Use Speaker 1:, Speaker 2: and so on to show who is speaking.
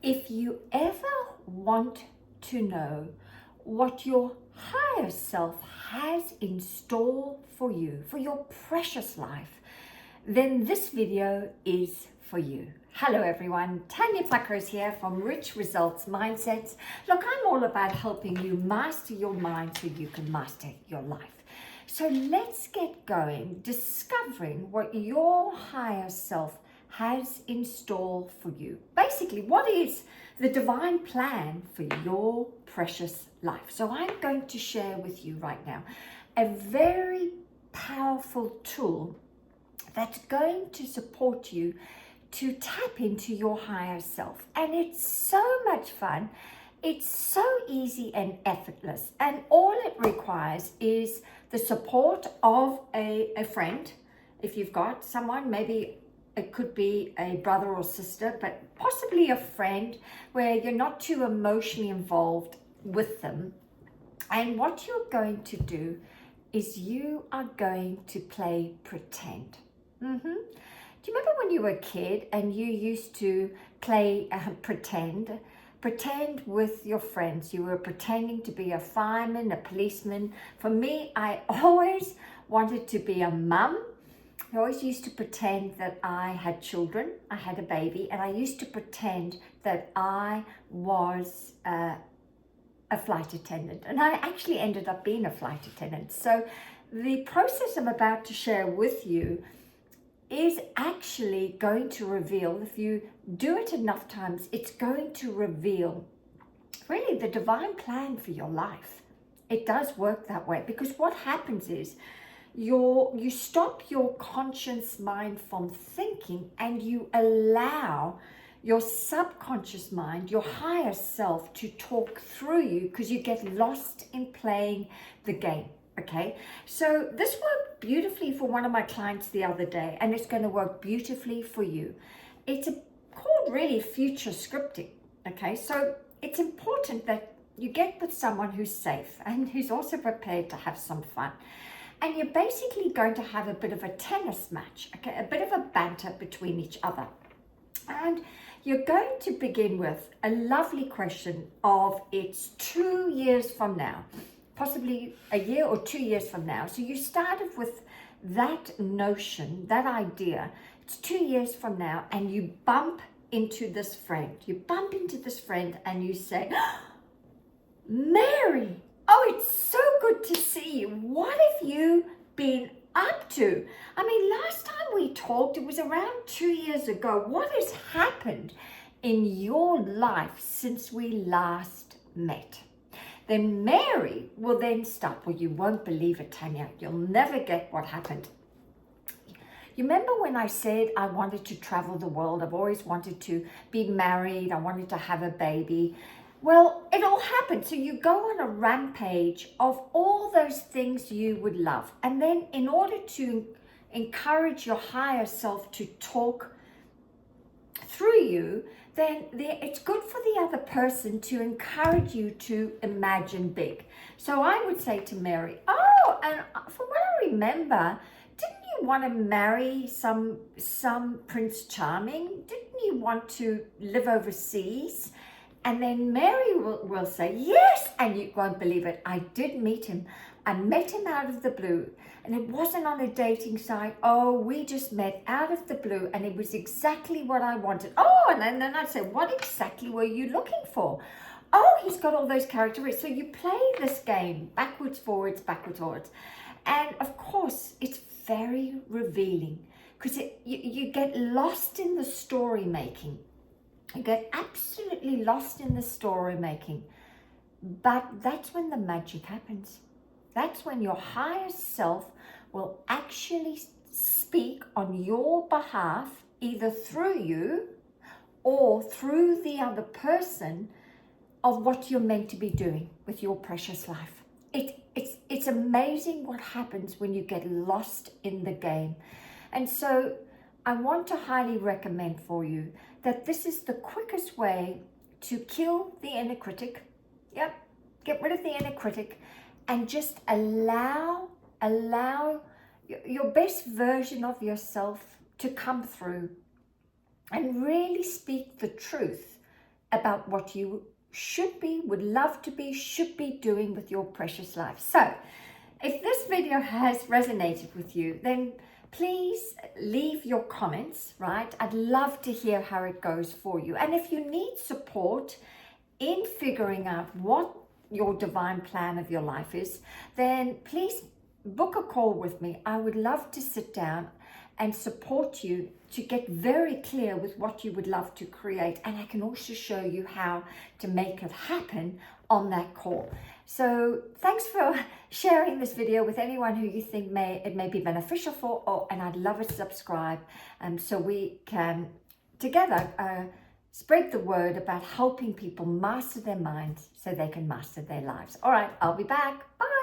Speaker 1: If you ever want to know what your higher self has in store for you, for your precious life, then this video is for you. Hello everyone, Tanya here from Rich Results Mindsets. Look, I'm all about helping you master your mind so you can master your life. So let's get going, discovering what your higher self has in store for you. Basically, what is the divine plan for your precious life? So I'm going to share with you right now a very powerful tool that's going to support you to tap into your higher self. And it's so much fun. It's so easy and effortless. And all it requires is the support of a friend. If you've got someone, maybe it could be a brother or sister, but possibly a friend where you're not too emotionally involved with them. And what you're going to do is you are going to play pretend. Do you remember when you were a kid and you used to play pretend with your friends? You were pretending to be a fireman, a policeman. For me, I always wanted to be a mum. I always used to pretend that I had children, I had a baby, and I used to pretend that I was a flight attendant. And I actually ended up being a flight attendant. So the process I'm about to share with you is actually going to reveal, if you do it enough times, it's going to reveal really the divine plan for your life. It does work that way, because what happens is you stop your conscious mind from thinking and you allow your subconscious mind, your higher self, to talk through you, because you get lost in playing the game. Okay, so this worked beautifully for one of my clients the other day, and it's going to work beautifully for you. It's called really future scripting. Okay, so it's important that you get with someone who's safe and who's also prepared to have some fun. And you're basically going to have a bit of a tennis match, okay, a bit of a banter between each other. And you're going to begin with a lovely question of, it's 2 years from now, possibly a year or 2 years from now. So you started with that notion, that idea. It's 2 years from now, and you bump into this friend. You bump into this friend and you say, Mary, oh, it's so good to see you. What have you been up to? I mean, last time we talked, it was around 2 years ago. What has happened in your life since we last met? Then Mary will then start. Well, you won't believe it, Tanya. You'll never get what happened. You remember when I said I wanted to travel the world? I've always wanted to be married. I wanted to have a baby. Well, it all happened. So you go on a rampage of all those things you would love. And then in order to encourage your higher self to talk through you, then it's good for the other person to encourage you to imagine big. So I would say to Mary, oh, and from what I remember, didn't you want to marry some Prince Charming? Didn't you want to live overseas? And then Mary will say, yes, and you won't believe it. I did meet him. I met him out of the blue, and it wasn't on a dating site. Oh, we just met out of the blue, and it was exactly what I wanted. Oh, and then I'd say, what exactly were you looking for? Oh, he's got all those characteristics. So you play this game backwards, forwards, backwards, forwards. And of course, it's very revealing, because you get lost in the story making. You get absolutely lost in the story making. But that's when the magic happens. That's when your higher self will actually speak on your behalf, either through you or through the other person, of what you're meant to be doing with your precious life. It's amazing what happens when you get lost in the game. And so I want to highly recommend for you that this is the quickest way to kill the inner critic. Yep, get rid of the inner critic and just allow your best version of yourself to come through and really speak the truth about what you should be, would love to be, should be doing with your precious life. So if this video has resonated with you, then please leave your comments, right? I'd love to hear how it goes for you. And if you need support in figuring out what your divine plan of your life is, then please book a call with me. I would love to sit down and support you to get very clear with what you would love to create. And I can also show you how to make it happen on that call. So thanks for sharing this video with anyone who you think it may be beneficial for, and I'd love it to subscribe so we can together spread the word about helping people master their minds so they can master their lives. All right, I'll be back. Bye.